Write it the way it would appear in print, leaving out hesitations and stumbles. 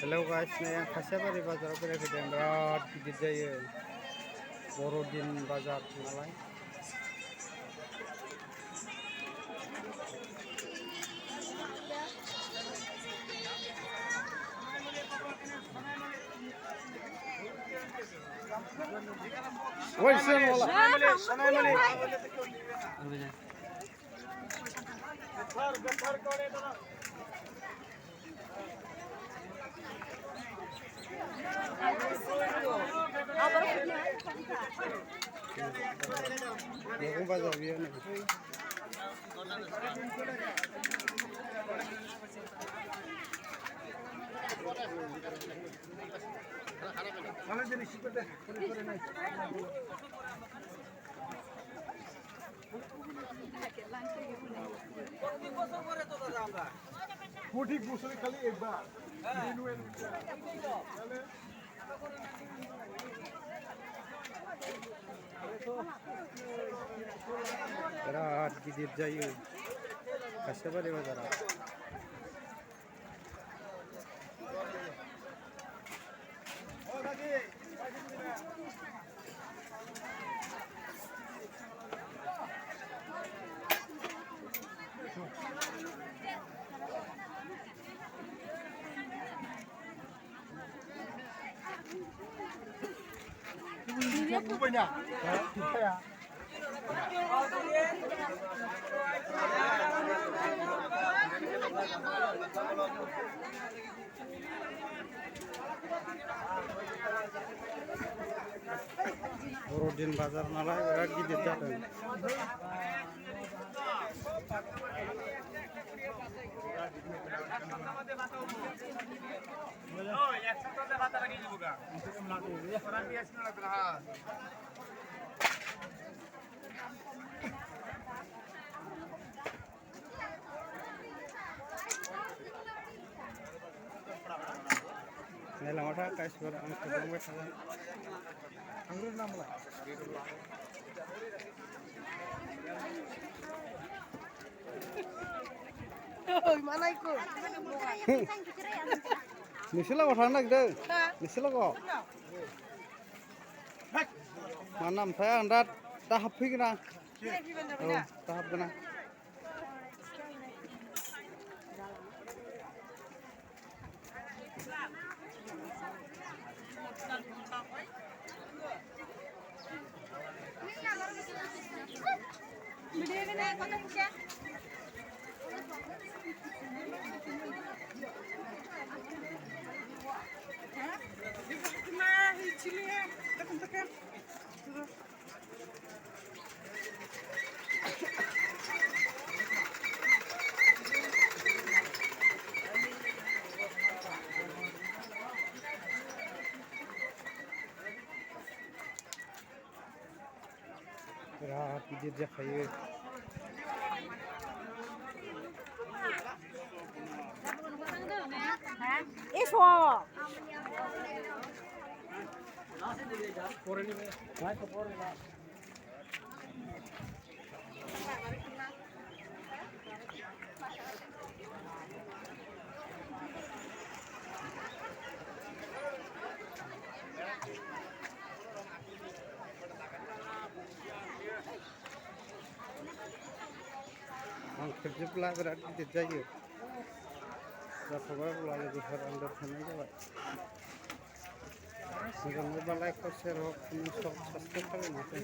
hello guys नै आं खासियाबारि बाजाराव बेरायफैदों बिराद गिदिर जायो बर'दिन बाजार नालाय मैगं बाजार बियो প্রত্যেক বছরে খালি একবার बिराद गिदिर जायो खासियाबारि बाजारा बर'दिन बाजार नालाय बिराद गिदिर जादों नायलांबाथा गासिबो आं खौरांबाय थागोन आंनि नामलाय नोंसोर लागोआव थांनो नागिरदों नोंसोर लागोआव मा नाम ओमफ्राय आं दा हाबफैगोन आं औ दा हाबगोन आं बिराद गिदिर जाखायो आं खेबजोबब्ला बिराद गिदिर जायो जाथ'बाय अब्ला लोगोफोर आन्दार थानाय जाबाय मोजां मोनोब्ला लाइक शेयार हक कमेन्ट हक साबसक्राइब खालामनोसै